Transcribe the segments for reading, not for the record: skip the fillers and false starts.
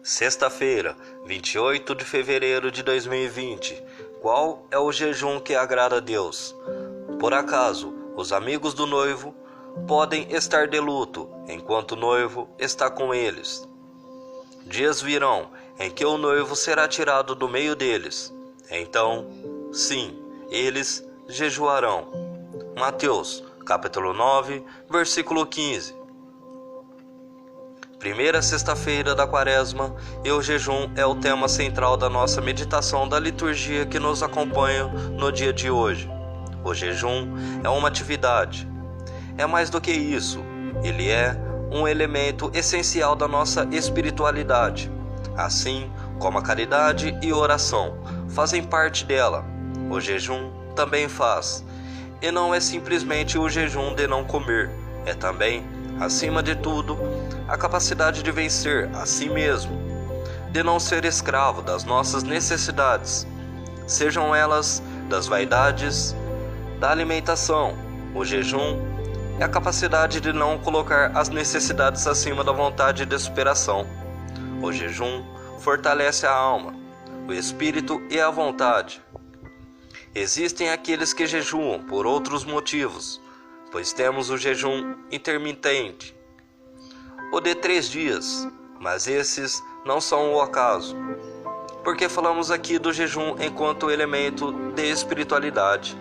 Sexta-feira, 28 de fevereiro de 2020. Qual é o jejum que agrada a Deus? Por acaso, os amigos do noivo podem estar de luto, enquanto o noivo está com eles. Dias virão em que o noivo será tirado do meio deles. Então, sim, eles jejuarão. Mateus, capítulo 9, versículo 15. Primeira sexta-feira da Quaresma e o jejum é o tema central da nossa meditação da liturgia que nos acompanha no dia de hoje. O jejum é uma atividade. É mais do que isso, ele é um elemento essencial da nossa espiritualidade. Assim como a caridade e a oração fazem parte dela, o jejum também faz. E não é simplesmente o jejum de não comer, é também, acima de tudo, a capacidade de vencer a si mesmo, de não ser escravo das nossas necessidades, sejam elas das vaidades, da alimentação. O jejum é a capacidade de não colocar as necessidades acima da vontade de superação. O jejum fortalece a alma, o espírito e a vontade. Existem aqueles que jejuam por outros motivos, pois temos o jejum intermitente, o de 3 dias, mas esses não são o acaso, porque falamos aqui do jejum enquanto elemento de espiritualidade.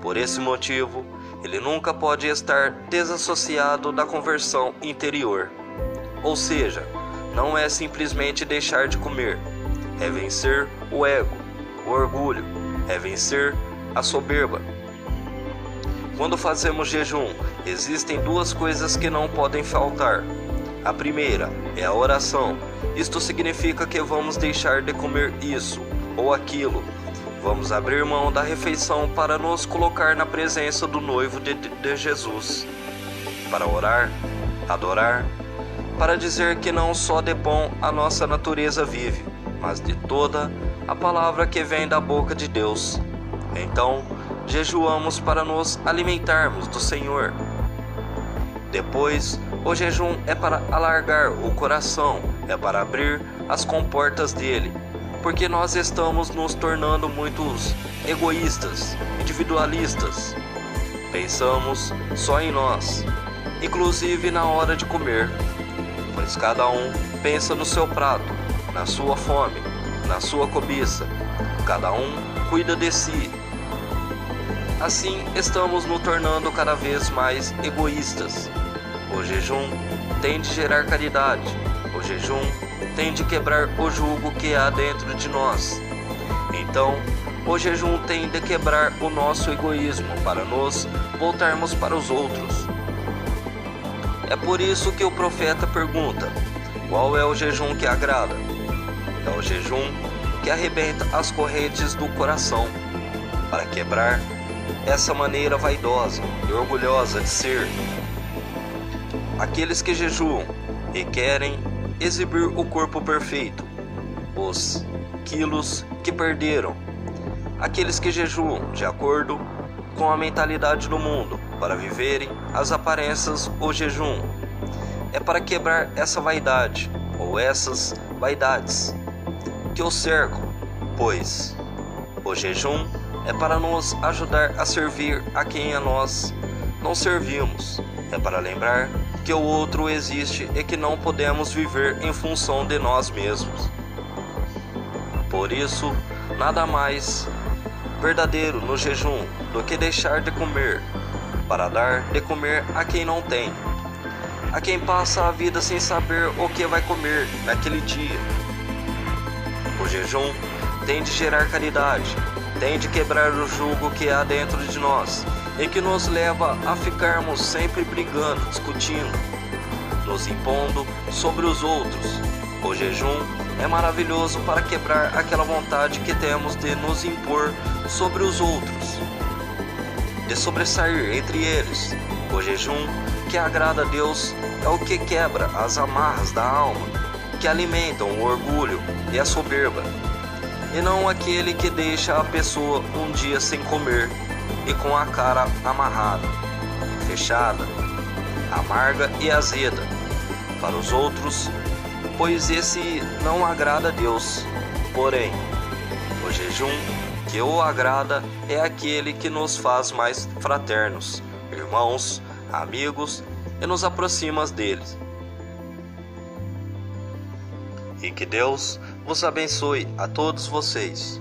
Por esse motivo, ele nunca pode estar desassociado da conversão interior, ou seja, não é simplesmente deixar de comer, é vencer o ego, o orgulho, é vencer a soberba. Quando fazemos jejum, existem 2 coisas que não podem faltar. A primeira é a oração. Isto significa que vamos deixar de comer isso ou aquilo. Vamos abrir mão da refeição para nos colocar na presença do noivo de Jesus. Para orar, adorar, para dizer que não só de pão a nossa natureza vive, mas de toda a palavra que vem da boca de Deus. Então, jejuamos para nos alimentarmos do Senhor. Depois, o jejum é para alargar o coração, é para abrir as comportas dele, porque nós estamos nos tornando muitos egoístas, individualistas. Pensamos só em nós, inclusive na hora de comer, pois cada um pensa no seu prato, na sua fome, na sua cobiça. Cada um cuida de si. Assim, estamos nos tornando cada vez mais egoístas. O jejum tem de gerar caridade. O jejum tem de quebrar o jugo que há dentro de nós. Então, o jejum tem de quebrar o nosso egoísmo para nos voltarmos para os outros. É por isso que o profeta pergunta: qual é o jejum que agrada? É o jejum que arrebenta as correntes do coração, para quebrar essa maneira vaidosa e orgulhosa de ser. Aqueles que jejuam e querem exibir o corpo perfeito, os quilos que perderam. Aqueles que jejuam de acordo com a mentalidade do mundo para viverem as aparências. O jejum é para quebrar essa vaidade ou essas vaidades que o cercam, pois o jejum é para nos ajudar a servir a quem a nós não servimos. É para lembrar que o outro existe e que não podemos viver em função de nós mesmos. Por isso, nada mais verdadeiro no jejum do que deixar de comer, para dar de comer a quem não tem, a quem passa a vida sem saber o que vai comer naquele dia. O jejum tem de gerar caridade, tem de quebrar o jugo que há dentro de nós e que nos leva a ficarmos sempre brigando, discutindo, nos impondo sobre os outros. O jejum é maravilhoso para quebrar aquela vontade que temos de nos impor sobre os outros, de sobressair entre eles. O jejum que agrada a Deus é o que quebra as amarras da alma, que alimentam o orgulho e a soberba, e não aquele que deixa a pessoa um dia sem comer e com a cara amarrada, fechada, amarga e azeda para os outros, pois esse não agrada a Deus. Porém, o jejum que o agrada é aquele que nos faz mais fraternos, irmãos, amigos e nos aproxima deles. E que Deus vos abençoe a todos vocês.